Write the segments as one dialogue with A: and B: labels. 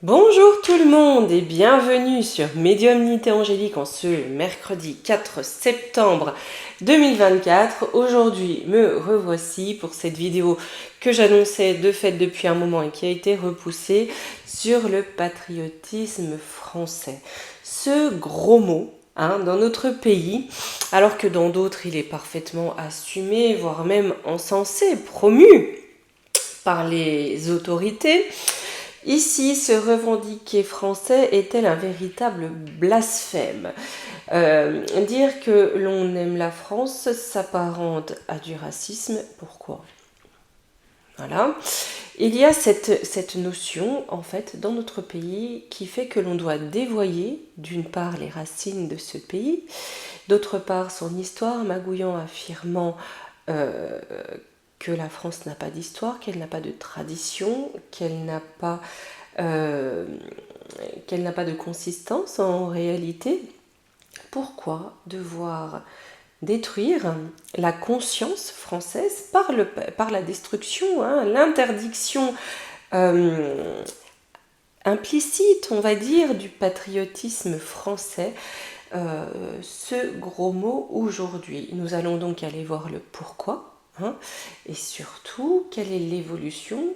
A: Bonjour tout le monde et bienvenue sur Médiumnité Angélique en ce mercredi 4 septembre 2024. Aujourd'hui, me revoici pour cette vidéo que j'annonçais de fait depuis un moment et qui a été repoussée sur le patriotisme français. Ce gros mot dans notre pays, alors que dans d'autres il est parfaitement assumé, voire même encensé, promu par les autorités. Ici, se revendiquer français est-elle un véritable blasphème? Dire que l'on aime la France s'apparente à du racisme. Pourquoi? Voilà. Il y a cette notion, en fait, dans notre pays qui fait que l'on doit dévoyer, d'une part, les racines de ce pays, d'autre part, son histoire, magouillant, affirmant que la France n'a pas d'histoire, qu'elle n'a pas de tradition, qu'elle n'a pas de consistance en réalité. Pourquoi devoir détruire la conscience française par la destruction, l'interdiction implicite, on va dire, du patriotisme français? Ce gros mot aujourd'hui. Nous allons donc aller voir le pourquoi. Et surtout, quelle est l'évolution,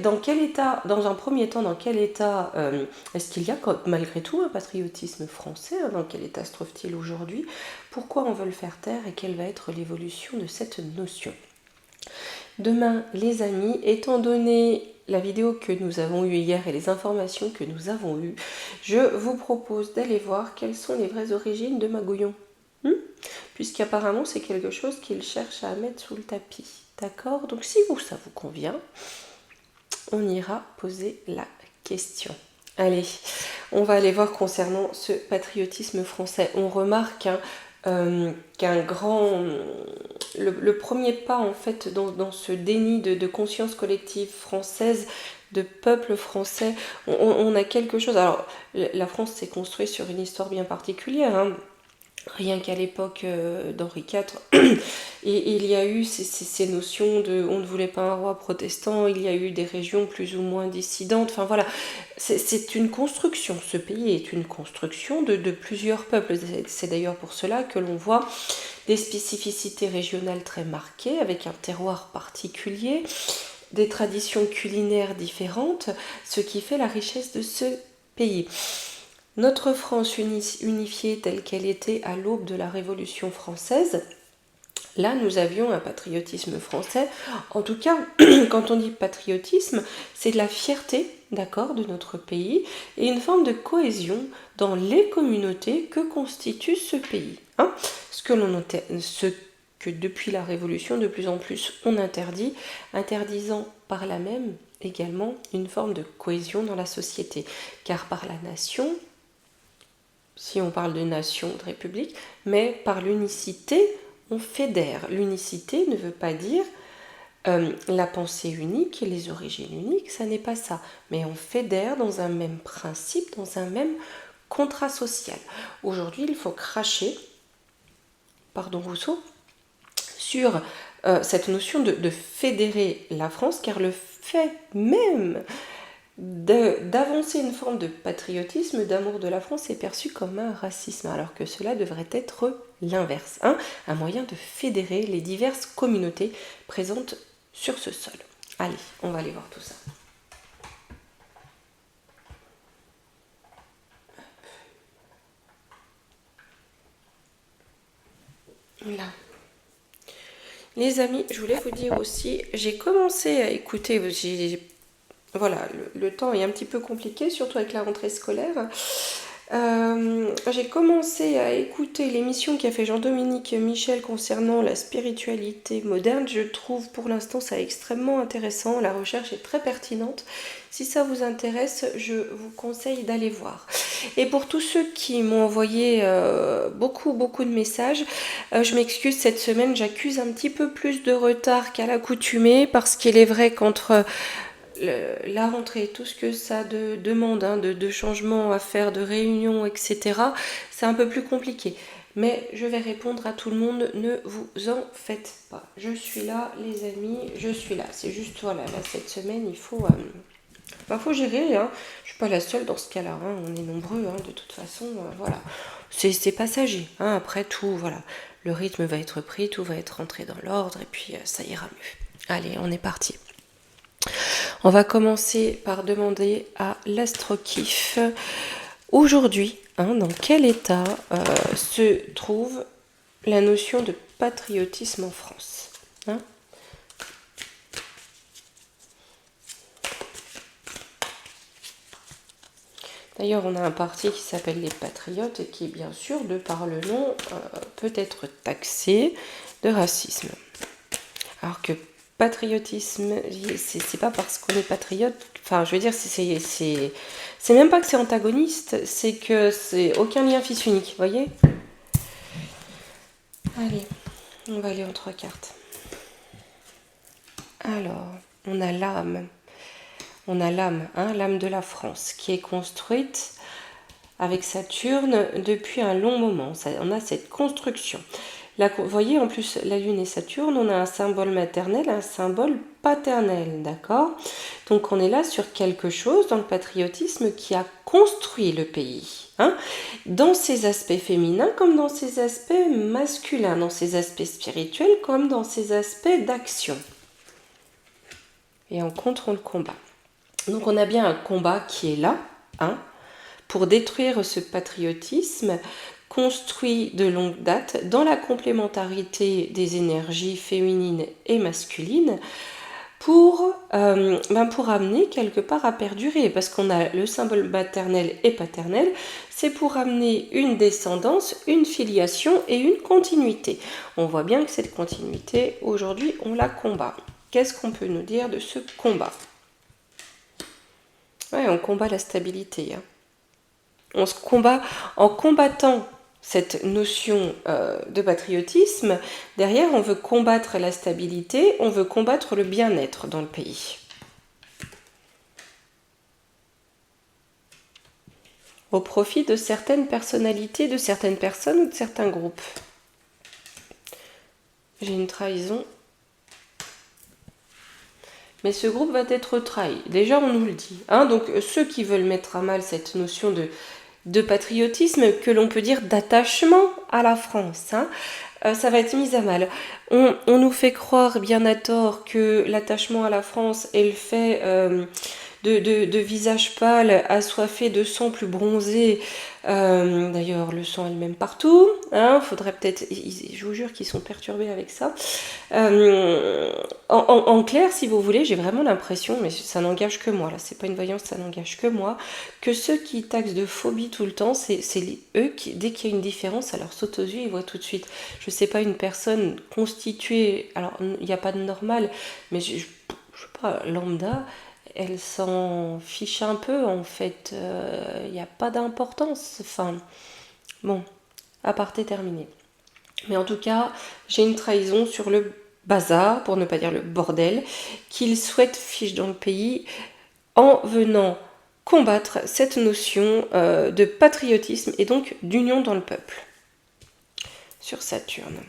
A: dans quel état, dans un premier temps, dans quel état est-ce qu'il y a malgré tout un patriotisme français? Dans quel état se trouve-t-il aujourd'hui? Pourquoi on veut le faire taire et quelle va être l'évolution de cette notion? Demain, les amis, étant donné la vidéo que nous avons eue hier et les informations que nous avons eues, je vous propose d'aller voir quelles sont les vraies origines de Magouillon. Puisqu'apparemment c'est quelque chose qu'il cherche à mettre sous le tapis. D'accord? Donc si ça vous convient, on ira poser la question. Allez, on va aller voir concernant ce patriotisme français. On remarque qu'un grand... Le premier pas en fait dans ce déni de conscience collective française, de peuple français, on a quelque chose... Alors, la France s'est construite sur une histoire bien particulière, rien qu'à l'époque d'Henri IV, et il y a eu ces notions de on ne voulait pas un roi protestant, il y a eu des régions plus ou moins dissidentes, enfin voilà, c'est une construction, ce pays est une construction de plusieurs peuples, c'est d'ailleurs pour cela que l'on voit des spécificités régionales très marquées, avec un terroir particulier, des traditions culinaires différentes, ce qui fait la richesse de ce pays. Notre France unifiée telle qu'elle était à l'aube de la Révolution française, là nous avions un patriotisme français. En tout cas, quand on dit patriotisme, c'est de la fierté, d'accord, de notre pays et une forme de cohésion dans les communautés que constitue ce pays. Ce que depuis la Révolution, de plus en plus, on interdit, interdisant par là même également une forme de cohésion dans la société. Car par la nation, si on parle de nation, de république, mais par l'unicité, on fédère. L'unicité ne veut pas dire la pensée unique et les origines uniques, ça n'est pas ça. Mais on fédère dans un même principe, dans un même contrat social. Aujourd'hui, il faut cracher, pardon Rousseau, sur cette notion de fédérer la France, car le fait même d'avancer une forme de patriotisme, d'amour de la France est perçu comme un racisme, alors que cela devrait être l'inverse, un moyen de fédérer les diverses communautés présentes sur ce sol. Allez, on va aller voir tout ça. Là. Les amis, je voulais vous dire aussi, j'ai commencé à écouter, voilà, le temps est un petit peu compliqué, surtout avec la rentrée scolaire. J'ai commencé à écouter l'émission qu'a fait Jean-Dominique Michel concernant la spiritualité moderne. Je trouve pour l'instant ça extrêmement intéressant, la recherche est très pertinente. Si ça vous intéresse, je vous conseille d'aller voir. Et pour tous ceux qui m'ont envoyé beaucoup de messages, je m'excuse, cette semaine j'accuse un petit peu plus de retard qu'à l'accoutumée, parce qu'il est vrai qu'entre la rentrée, tout ce que ça demande, de changements à faire, de réunions, etc., c'est un peu plus compliqué. Mais je vais répondre à tout le monde, ne vous en faites pas. Je suis là, les amis, je suis là. C'est juste, voilà, là, cette semaine, il faut Bah, faut gérer, hein. Je suis pas la seule dans ce cas-là, hein. On est nombreux, hein, de toute façon, voilà. C'est passager, hein. Après tout, voilà. Le rythme va être pris, tout va être rentré dans l'ordre, et puis ça ira mieux. Allez, on est parti. On va commencer par demander à l'Astro-Kiff, aujourd'hui, hein, dans quel état se trouve la notion de patriotisme en France, hein? D'ailleurs, on a un parti qui s'appelle les Patriotes et qui, bien sûr, de par le nom, peut être taxé de racisme. Alors que patriotisme, c'est pas parce qu'on est patriote, enfin, je veux dire, c'est même pas que c'est antagoniste, c'est que c'est aucun lien fils unique, vous voyez? Allez, on va aller en 3 cartes. Alors, on a l'âme. On a l'âme, hein, l'âme de la France, qui est construite avec Saturne depuis un long moment. On a cette construction. Vous voyez, en plus, la Lune et Saturne, on a un symbole maternel, un symbole paternel, d'accord? Donc on est là sur quelque chose dans le patriotisme qui a construit le pays, hein, dans ses aspects féminins comme dans ses aspects masculins, dans ses aspects spirituels comme dans ses aspects d'action. Et en contre, on le combat. Donc on a bien un combat qui est là, hein, pour détruire ce patriotisme construit de longue date dans la complémentarité des énergies féminines et masculines pour amener quelque part à perdurer, parce qu'on a le symbole maternel et paternel, c'est pour amener une descendance, une filiation et une continuité. On voit bien que cette continuité, aujourd'hui, on la combat. Qu'est-ce qu'on peut nous dire de ce combat? Ouais, on combat la stabilité, hein. On se combat en combattant cette notion de patriotisme. Derrière, on veut combattre la stabilité, on veut combattre le bien-être dans le pays. Au profit de certaines personnalités, de certaines personnes ou de certains groupes. J'ai une trahison. Mais ce groupe va être trahi. Déjà, on nous le dit, hein. Donc, ceux qui veulent mettre à mal cette notion de patriotisme, que l'on peut dire d'attachement à la France, hein, ça va être mis à mal. On nous fait croire bien à tort que l'attachement à la France est le fait de visage pâle, assoiffé de sang plus bronzé. D'ailleurs, le sang est le même partout, hein, faudrait peut-être, je vous jure qu'ils sont perturbés avec ça. En clair, si vous voulez, j'ai vraiment l'impression, mais ça n'engage que moi, là, c'est pas une voyance, ça n'engage que moi, que ceux qui taxent de phobie tout le temps, c'est eux qui, dès qu'il y a une différence, ça leur saute aux yeux, ils voient tout de suite. Je sais pas, une personne constituée, alors il n'y a pas de normal, mais je sais pas, lambda, elle s'en fiche un peu en fait, il n'y a pas d'importance, enfin, bon, aparté terminé. Mais en tout cas, j'ai une trahison sur le bazar, pour ne pas dire le bordel, qu'ils souhaitent fiche dans le pays en venant combattre cette notion de patriotisme et donc d'union dans le peuple. Sur Saturne.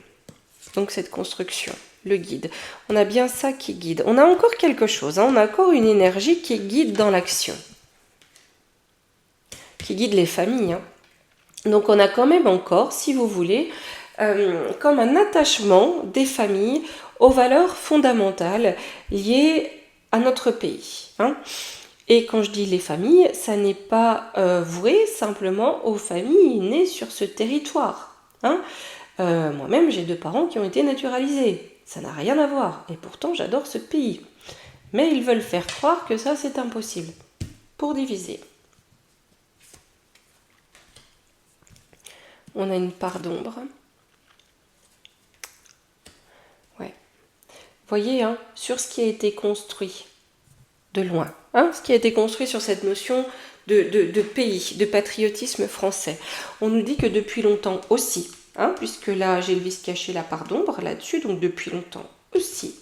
A: Donc cette construction, le guide. On a bien ça qui guide. On a encore quelque chose, hein, on a encore une énergie qui guide dans l'action. Qui guide les familles, hein. Donc on a quand même encore, si vous voulez, comme un attachement des familles aux valeurs fondamentales liées à notre pays, hein. Et quand je dis les familles, ça n'est pas voué simplement aux familles nées sur ce territoire, hein. Moi-même, j'ai 2 parents qui ont été naturalisés. Ça n'a rien à voir. Et pourtant, j'adore ce pays. Mais ils veulent faire croire que ça, c'est impossible. Pour diviser. On a une part d'ombre. Ouais. Voyez, hein, sur ce qui a été construit de loin, hein, ce qui a été construit sur cette notion de pays, de patriotisme français. On nous dit que depuis longtemps aussi, hein, puisque là j'ai le vice caché, la part d'ombre là-dessus, donc depuis longtemps aussi,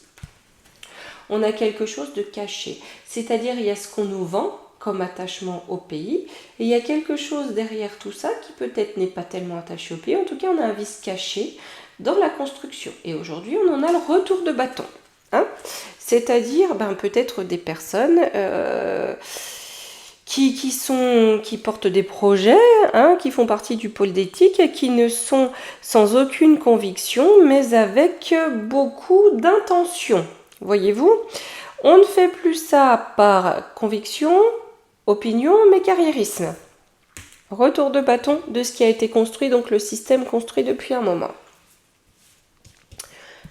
A: on a quelque chose de caché. C'est-à-dire il y a ce qu'on nous vend comme attachement au pays, et il y a quelque chose derrière tout ça qui peut-être n'est pas tellement attaché au pays. En tout cas, on a un vice caché dans la construction. Et aujourd'hui, on en a le retour de bâton, hein. C'est-à-dire peut-être des personnes qui portent des projets, hein, qui font partie du pôle d'éthique, qui ne sont sans aucune conviction, mais avec beaucoup d'intention. Voyez-vous, on ne fait plus ça par conviction, opinion, mais carriérisme. Retour de bâton de ce qui a été construit, donc le système construit depuis un moment.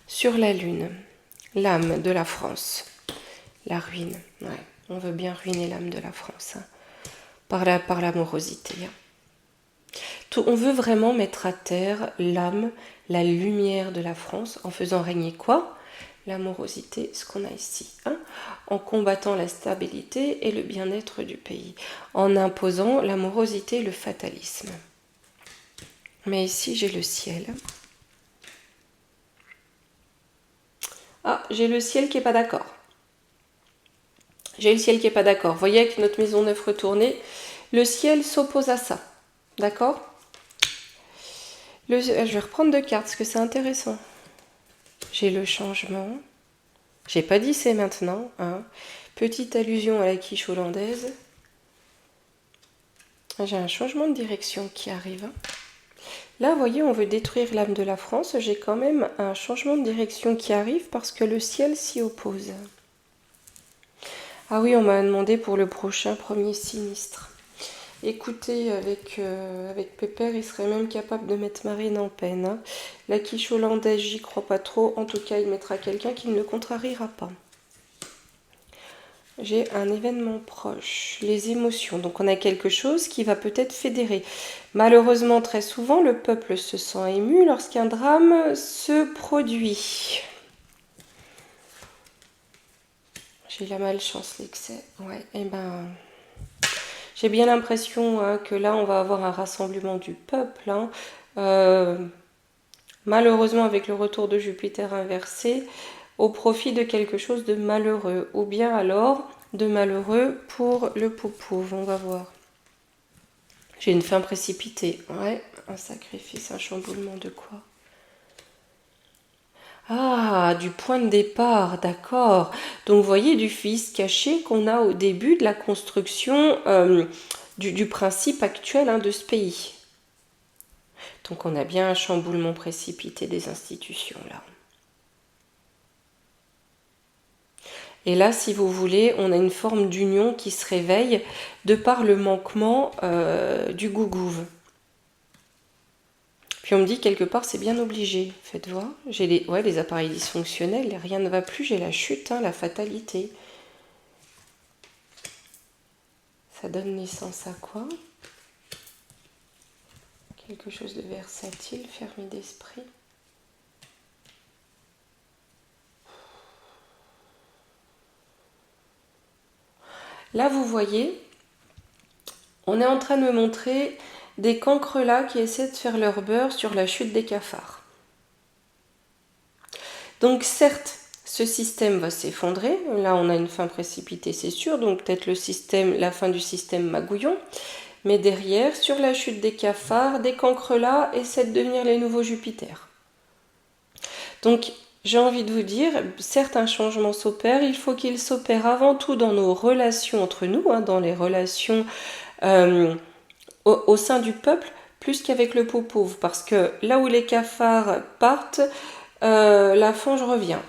A: Sur la Lune, l'âme de la France, la ruine, ouais. On veut bien ruiner l'âme de la France, hein, par la morosité. On veut vraiment mettre à terre l'âme, la lumière de la France, en faisant régner quoi? La morosité, ce qu'on a ici, hein, en combattant la stabilité et le bien-être du pays, en imposant la morosité et le fatalisme. Mais ici, j'ai le ciel. Ah, j'ai le ciel qui n'est pas d'accord. J'ai le ciel qui n'est pas d'accord. Vous voyez, avec notre maison neuve retournée, le ciel s'oppose à ça. D'accord? Je vais reprendre deux cartes parce que c'est intéressant. J'ai le changement. J'ai pas dit c'est maintenant. Hein. Petite allusion à la quiche hollandaise. J'ai un changement de direction qui arrive. Là, vous voyez, on veut détruire l'âme de la France. J'ai quand même un changement de direction qui arrive parce que le ciel s'y oppose. Ah oui, on m'a demandé pour le prochain premier sinistre. Écoutez, avec Pépère, il serait même capable de mettre Marine en peine. Hein. La quiche hollandaise, j'y crois pas trop. En tout cas, il mettra quelqu'un qui ne le contrariera pas. J'ai un événement proche, les émotions. Donc on a quelque chose qui va peut-être fédérer. Malheureusement, très souvent, le peuple se sent ému lorsqu'un drame se produit. J'ai la malchance, l'excès. Ouais, et ben... J'ai bien l'impression hein, que là, on va avoir un rassemblement du peuple. Hein. Malheureusement, avec le retour de Jupiter inversé, au profit de quelque chose de malheureux. Ou bien alors, de malheureux pour le poupouve. On va voir. J'ai une fin précipitée. Ouais, un sacrifice, un chamboulement de quoi? Ah, du point de départ, d'accord. Donc, vous voyez, du fils caché qu'on a au début de la construction du principe actuel hein, de ce pays. Donc, on a bien un chamboulement précipité des institutions, là. Et là, si vous voulez, on a une forme d'union qui se réveille de par le manquement du gougouve. Puis on me dit quelque part c'est bien obligé. Faites voir, j'ai les appareils dysfonctionnels, rien ne va plus, j'ai la chute, hein, la fatalité. Ça donne naissance à quoi? Quelque chose de versatile, fermé d'esprit. Là vous voyez, on est en train de me montrer des cancrelats qui essaient de faire leur beurre sur la chute des cafards. Donc certes, ce système va s'effondrer. Là, on a une fin précipitée, c'est sûr. Donc peut-être la fin du système magouillon. Mais derrière, sur la chute des cafards, des cancrelats essaient de devenir les nouveaux Jupiter. Donc j'ai envie de vous dire, certes un changement s'opère, il faut qu'il s'opère avant tout dans nos relations entre nous, hein, dans les relations au sein du peuple, plus qu'avec le pot pauvre. Parce que là où les cafards partent, la fange revient.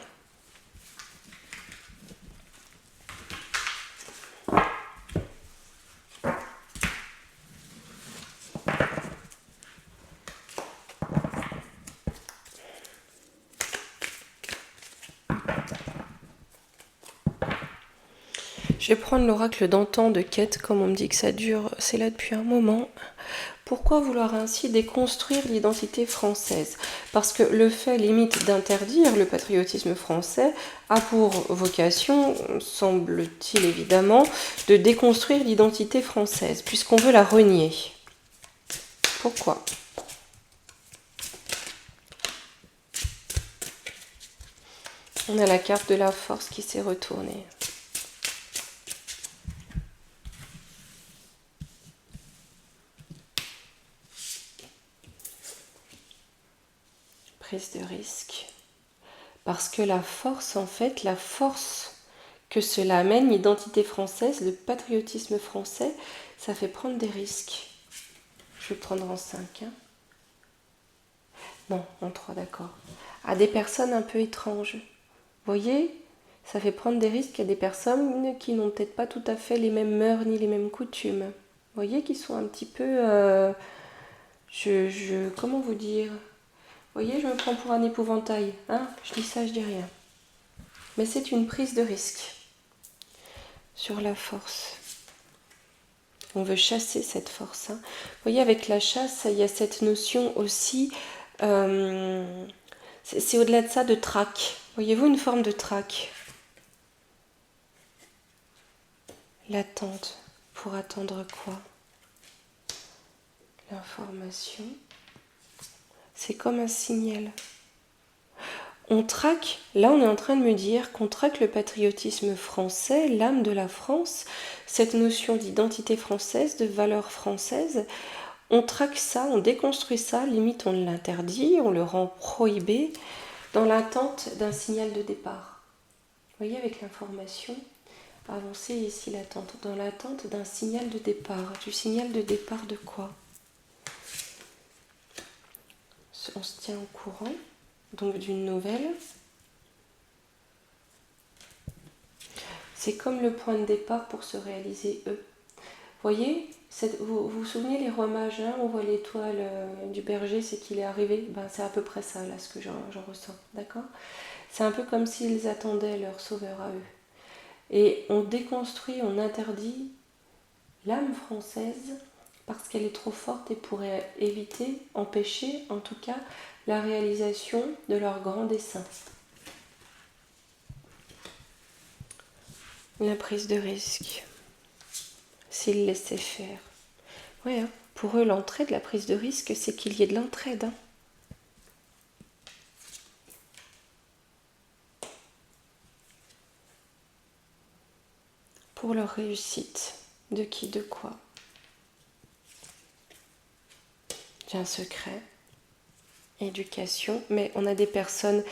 A: Je vais prendre l'oracle d'antan de Quête, comme on me dit que ça dure, c'est là depuis un moment. Pourquoi vouloir ainsi déconstruire l'identité française? Parce que le fait limite d'interdire le patriotisme français a pour vocation, semble-t-il évidemment, de déconstruire l'identité française, puisqu'on veut la renier. Pourquoi? On a la carte de la force qui s'est retournée. Prise de risque. Parce que la force, en fait, la force que cela amène l'identité française, le patriotisme français, ça fait prendre des risques. Je vais prendre en 5. Hein. Non, en 3, d'accord. À des personnes un peu étranges. Vous voyez, ça fait prendre des risques à des personnes qui n'ont peut-être pas tout à fait les mêmes mœurs ni les mêmes coutumes. Vous voyez, qui sont un petit peu... comment vous dire? Vous voyez, je me prends pour un épouvantail. Hein, je dis ça, je dis rien. Mais c'est une prise de risque sur la force. On veut chasser cette force. Hein. Vous voyez, avec la chasse, il y a cette notion aussi... c'est au-delà de ça de traque. Voyez-vous, une forme de traque. L'attente. Pour attendre quoi? L'information. C'est comme un signal. On traque, là on est en train de me dire qu'on traque le patriotisme français, l'âme de la France, cette notion d'identité française, de valeur française. On traque ça, on déconstruit ça, limite on l'interdit, on le rend prohibé dans l'attente d'un signal de départ. Vous voyez, avec l'information, avancer ici l'attente, dans l'attente d'un signal de départ. Du signal de départ de quoi? On se tient au courant, donc d'une nouvelle. C'est comme le point de départ pour se réaliser eux. Vous voyez, vous vous souvenez les rois mages, hein, on voit l'étoile du berger, c'est qu'il est arrivé. Ben, c'est à peu près ça, là, ce que j'en ressens. D'accord? C'est un peu comme s'ils attendaient leur sauveur à eux. Et on déconstruit, on interdit l'âme française parce qu'elle est trop forte et pourrait éviter, empêcher, en tout cas, la réalisation de leur grand dessein. La prise de risque, s'ils laissaient faire. Ouais, hein, pour eux, l'entraide, la prise de risque, c'est qu'il y ait de l'entraide. Hein. Pour leur réussite, de qui, de quoi? J'ai un secret, éducation, mais on a des personnes...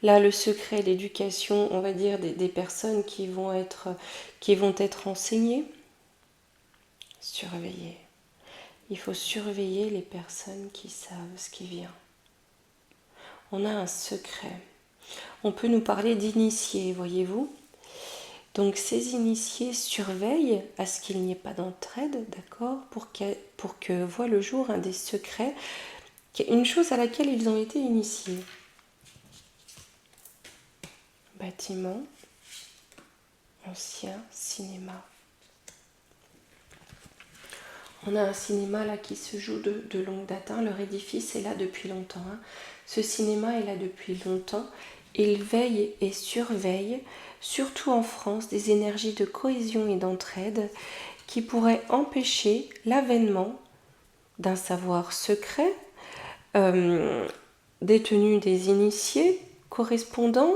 A: Là, le secret, l'éducation, on va dire des personnes qui vont être enseignées, surveillées. Il faut surveiller les personnes qui savent ce qui vient. On a un secret. On peut nous parler d'initiés, voyez-vous. Donc ces initiés surveillent à ce qu'il n'y ait pas d'entraide, d'accord, pour que voit le jour un des secrets, une chose à laquelle ils ont été initiés. Bâtiment, ancien cinéma. On a un cinéma là qui se joue de longue date. Hein. Leur édifice est là depuis longtemps. Hein. Ce cinéma est là depuis longtemps. Il veille et surveille, surtout en France, des énergies de cohésion et d'entraide qui pourraient empêcher l'avènement d'un savoir secret détenu des initiés correspondant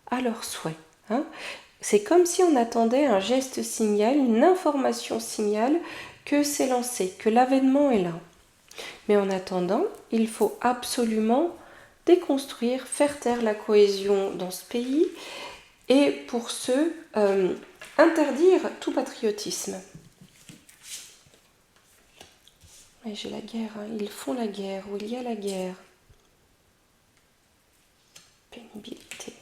A: à leurs souhaits. Hein. C'est comme si on attendait un geste signal, une information signal que c'est lancé, que l'avènement est là. Mais en attendant, il faut absolument déconstruire, faire taire la cohésion dans ce pays et pour ce, interdire tout patriotisme. Et j'ai la guerre, hein. Ils font la guerre, ou il y a la guerre. Pénibilité.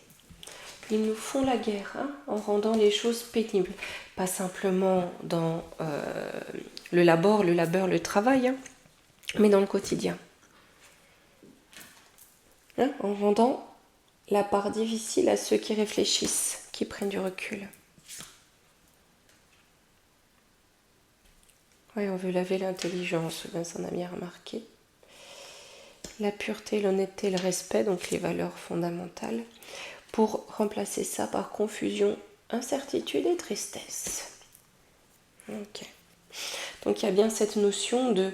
A: Ils nous font la guerre hein, en rendant les choses pénibles. Pas simplement dans le labeur, le travail, hein, mais dans le quotidien. Hein, en rendant la part difficile à ceux qui réfléchissent, qui prennent du recul. Oui, on veut laver l'intelligence, ça on a bien remarqué. La pureté, l'honnêteté, le respect, donc les valeurs fondamentales, pour remplacer ça par confusion, incertitude et tristesse. Ok. Donc il y a bien cette notion de,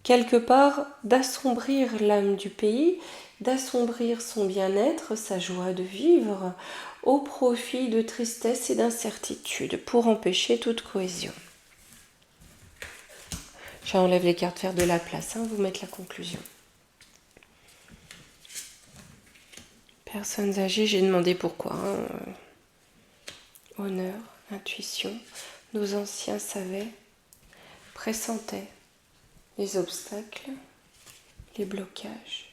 A: quelque part, d'assombrir l'âme du pays, d'assombrir son bien-être, sa joie de vivre, au profit de tristesse et d'incertitude, pour empêcher toute cohésion. J'enlève les cartes, faire de la place, vous mettre la conclusion. Personnes âgées, j'ai demandé pourquoi. honneur, intuition. Nos anciens savaient, pressentaient les obstacles, les blocages.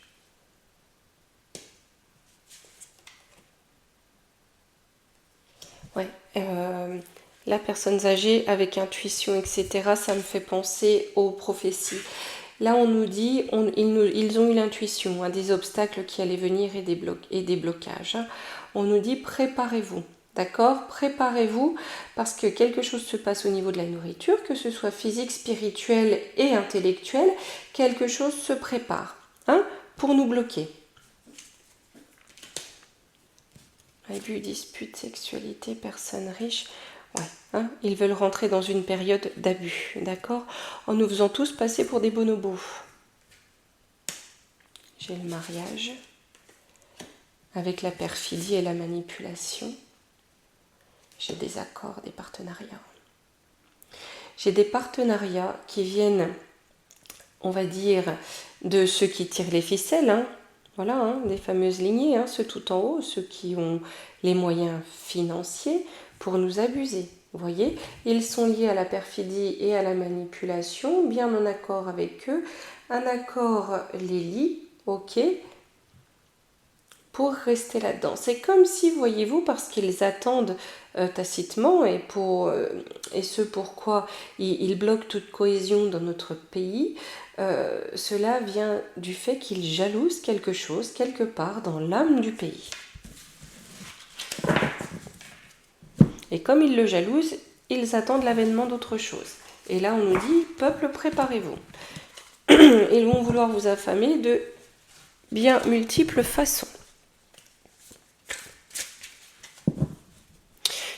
A: Ouais, la personne âgée avec intuition, etc., ça me fait penser aux prophéties. Là, on nous dit, ils ont eu l'intuition, des obstacles qui allaient venir et des blocages. On nous dit, préparez-vous. D'accord? Préparez-vous parce que quelque chose se passe au niveau de la nourriture, que ce soit physique, spirituel et intellectuel, quelque chose se prépare pour nous bloquer. Abus, disputes, sexualité, personnes riches. Ouais, ils veulent rentrer dans une période d'abus, d'accord? En nous faisant tous passer pour des bonobos. J'ai le mariage avec la perfidie et la manipulation. J'ai des accords, des partenariats. J'ai des partenariats qui viennent, on va dire, de ceux qui tirent les ficelles, voilà, des fameuses lignées, ceux tout en haut, ceux qui ont les moyens financiers pour nous abuser. Vous voyez, ils sont liés à la perfidie et à la manipulation, bien en accord avec eux. Un accord les lie, ok, pour rester là-dedans. C'est comme si, voyez-vous, parce qu'ils attendent tacitement et ce pourquoi ils bloquent toute cohésion dans notre pays, cela vient du fait qu'ils jalousent quelque chose quelque part dans l'âme du pays. Et comme ils le jalousent, ils attendent l'avènement d'autre chose. Et là, on nous dit, peuple, préparez-vous. Ils vont vouloir vous affamer de bien multiples façons.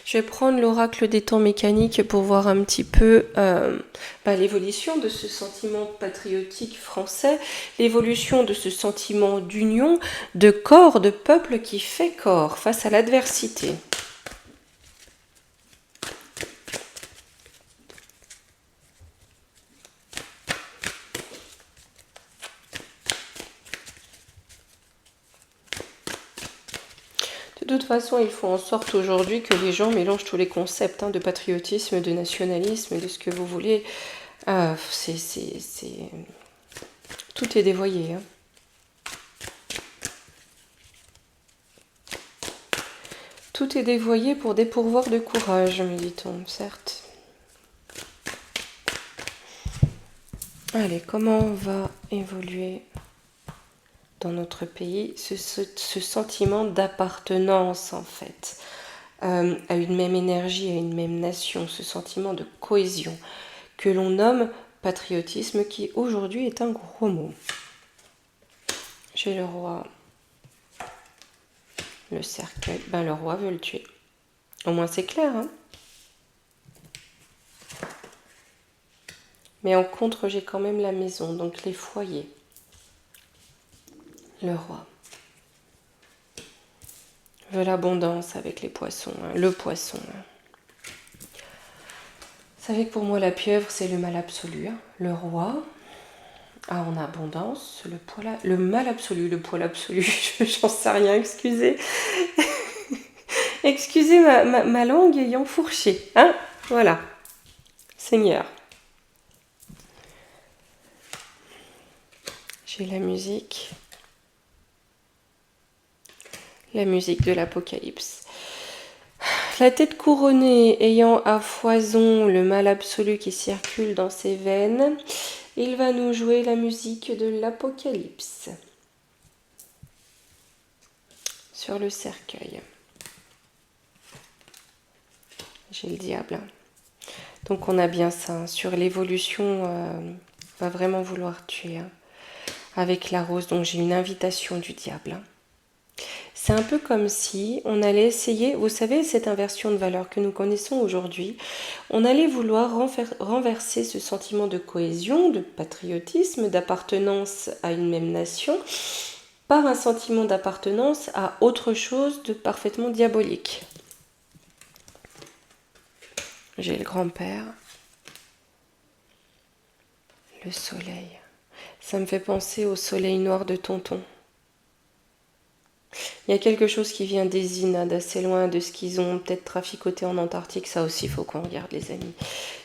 A: Je vais prendre l'oracle des temps mécaniques pour voir un petit peu l'évolution de ce sentiment patriotique français, l'évolution de ce sentiment d'union, de corps, de peuple qui fait corps face à l'adversité. De toute façon, il faut en sorte aujourd'hui que les gens mélangent tous les concepts de patriotisme, de nationalisme, de ce que vous voulez. Tout est dévoyé. Tout est dévoyé pour dépourvoir de courage, me dit-on, certes. Allez, comment on va évoluer dans notre pays ce sentiment d'appartenance, en fait, à une même énergie, à une même nation, ce sentiment de cohésion que l'on nomme patriotisme, qui aujourd'hui est un gros mot. J'ai le roi, le cercueil, le roi veut le tuer. Au moins c'est clair, Mais en contre, j'ai quand même la maison, donc les foyers. Le roi veut l'abondance avec les poissons, le poisson. Vous savez que pour moi, la pieuvre, c'est le mal absolu. Le roi en abondance, le mal absolu, le poil absolu, j'en sais rien, excusez. Excusez ma langue ayant fourché. Voilà. Seigneur. J'ai la musique. La musique de l'Apocalypse. La tête couronnée ayant à foison le mal absolu qui circule dans ses veines, il va nous jouer la musique de l'Apocalypse sur le cercueil. J'ai le diable. Donc on a bien ça. Sur l'évolution, va vraiment vouloir tuer. Avec la rose, donc j'ai une invitation du diable. C'est un peu comme si on allait essayer, vous savez, cette inversion de valeur que nous connaissons aujourd'hui, on allait vouloir renverser ce sentiment de cohésion, de patriotisme, d'appartenance à une même nation, par un sentiment d'appartenance à autre chose de parfaitement diabolique. J'ai le grand-père, le soleil. Ça me fait penser au soleil noir de Tonton. Il y a quelque chose qui vient des Indes, d'assez loin de ce qu'ils ont peut-être traficoté en Antarctique. Ça aussi, il faut qu'on regarde, les amis.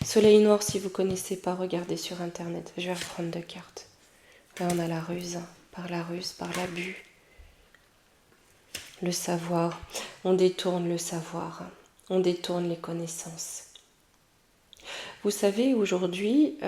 A: Soleil noir, si vous ne connaissez pas, regardez sur Internet. Je vais reprendre 2 cartes. Là, on a la ruse, par l'abus. Le savoir. On détourne le savoir. On détourne les connaissances. Vous savez, aujourd'hui,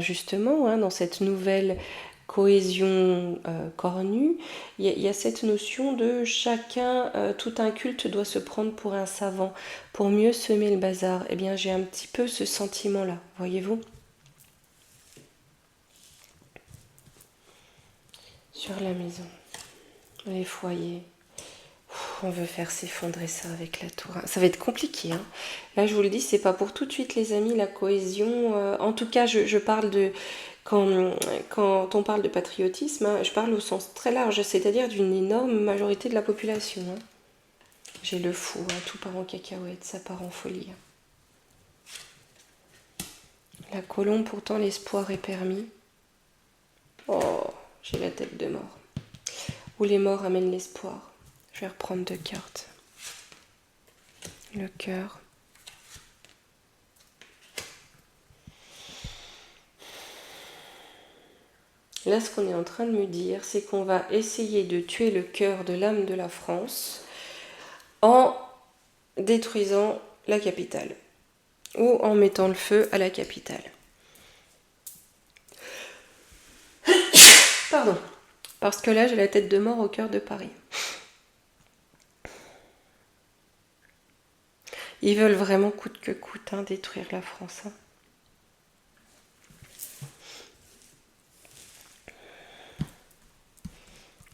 A: justement, dans cette nouvelle cohésion cornue, il y a cette notion de chacun, tout un culte doit se prendre pour un savant, pour mieux semer le bazar. Eh bien, j'ai un petit peu ce sentiment-là, voyez-vous? Sur la maison, les foyers. On veut faire s'effondrer ça avec la tour. Ça va être compliqué. Hein. Là, je vous le dis, c'est pas pour tout de suite, les amis, la cohésion. En tout cas, je parle de... Quand on parle de patriotisme, hein, je parle au sens très large, c'est-à-dire d'une énorme majorité de la population. Hein. J'ai le fou, hein, tout part en cacahuète, ça part en folie. La colombe, pourtant, l'espoir est permis. Oh, j'ai la tête de mort. Où les morts amènent l'espoir. Je vais reprendre 2 cartes. Le cœur. Là, ce qu'on est en train de me dire, c'est qu'on va essayer de tuer le cœur de l'âme de la France en détruisant la capitale ou en mettant le feu à la capitale. Pardon, parce que là, j'ai la tête de mort au cœur de Paris. Ils veulent vraiment coûte que coûte détruire la France. Hein.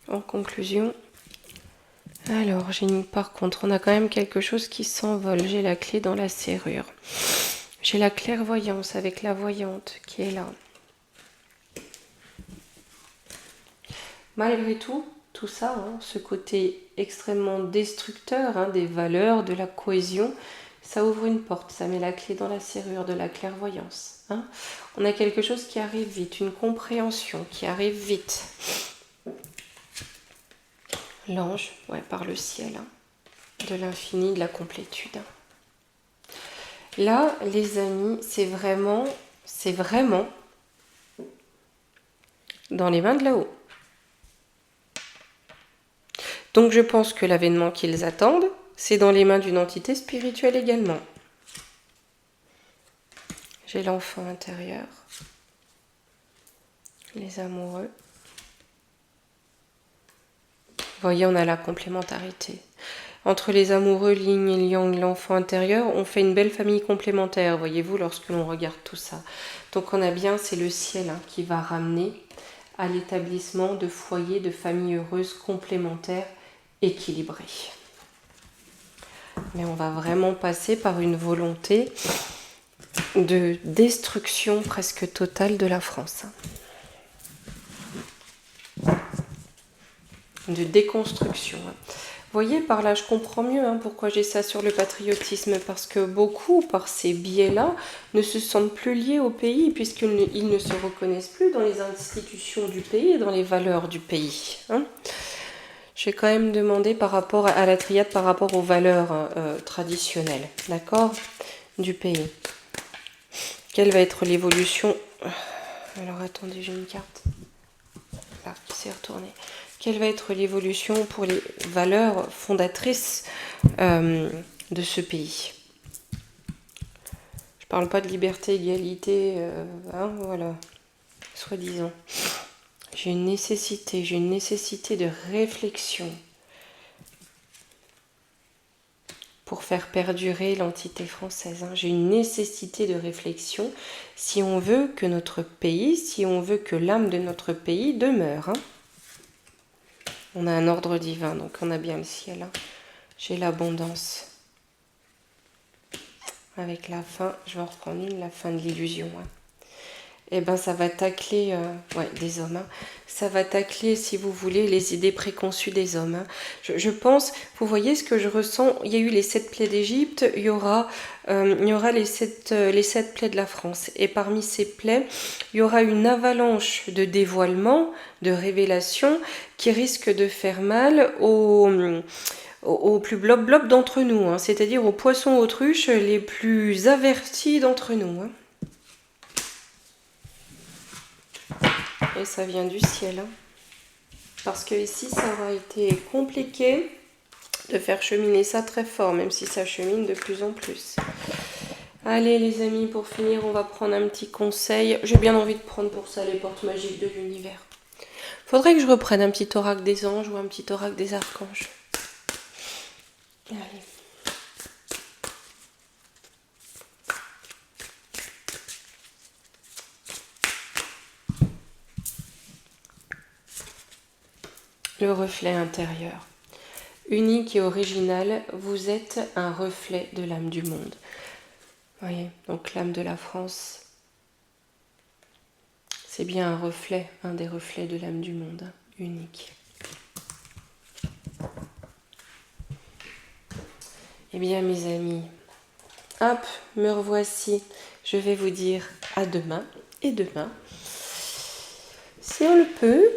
A: En conclusion, alors par contre, on a quand même quelque chose qui s'envole. J'ai la clé dans la serrure. J'ai la clairvoyance avec la voyante qui est là. Malgré tout ça, ce côté extrêmement destructeur des valeurs, de la cohésion, ça ouvre une porte, ça met la clé dans la serrure de la clairvoyance. On a quelque chose qui arrive vite, une compréhension qui arrive vite. L'ange, par le ciel, de l'infini, de la complétude. Là, les amis, c'est vraiment dans les mains de là-haut. Donc je pense que l'avènement qu'ils attendent, c'est dans les mains d'une entité spirituelle également. J'ai l'enfant intérieur, les amoureux. Vous voyez, on a la complémentarité. Entre les amoureux, Yin et Yang, l'enfant intérieur, on fait une belle famille complémentaire, voyez-vous, lorsque l'on regarde tout ça. Donc on a bien, c'est le ciel qui va ramener à l'établissement de foyers, de familles heureuses, complémentaires, équilibrées. Mais on va vraiment passer par une volonté de destruction presque totale de la France. De déconstruction. Vous voyez, par là, je comprends mieux pourquoi j'ai ça sur le patriotisme, parce que beaucoup, par ces biais-là, ne se sentent plus liés au pays, puisqu'ils ne se reconnaissent plus dans les institutions du pays et dans les valeurs du pays. J'ai quand même demandé par rapport à la triade, par rapport aux valeurs traditionnelles, d'accord, du pays. Quelle va être l'évolution? Alors attendez, j'ai une carte. Là, qui s'est retournée. Quelle va être l'évolution pour les valeurs fondatrices de ce pays? Je parle pas de liberté, égalité, voilà, soi-disant. J'ai une nécessité de réflexion pour faire perdurer l'entité française. J'ai une nécessité de réflexion si on veut que notre pays, si on veut que l'âme de notre pays demeure. On a un ordre divin, donc on a bien le ciel. J'ai l'abondance. Avec la fin, je vais en reprendre une, la fin de l'illusion. eh ben ça va tacler, ouais, des hommes, hein. Ça va tacler, si vous voulez, les idées préconçues des hommes, hein. Je pense, vous voyez ce que je ressens, il y a eu les 7 plaies d'Égypte, il y aura les 7 plaies de la France. Et parmi ces plaies, il y aura une avalanche de dévoilements, de révélations, qui risque de faire mal aux plus blob-blob d'entre nous, hein, c'est-à-dire aux poissons autruches les plus avertis d'entre nous, hein. Et ça vient du ciel, hein. Parce que ici, ça aura été compliqué de faire cheminer ça très fort, même si ça chemine de plus en plus. Allez les amis, pour finir, on va prendre un petit conseil. J'ai bien envie de prendre pour ça les portes magiques de l'univers. Faudrait que je reprenne un petit oracle des anges ou un petit oracle des archanges. Allez. Le reflet intérieur. Unique et original, vous êtes un reflet de l'âme du monde. Vous voyez, donc l'âme de la France, c'est bien un reflet, un des reflets de l'âme du monde, hein, unique. Eh bien mes amis, hop, me revoici. Je vais vous dire à demain et demain, si on le peut,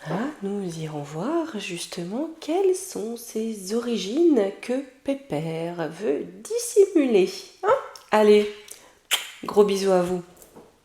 A: hein, nous irons voir justement quelles sont ces origines que Pépère veut dissimuler. Hein, allez, gros bisous à vous.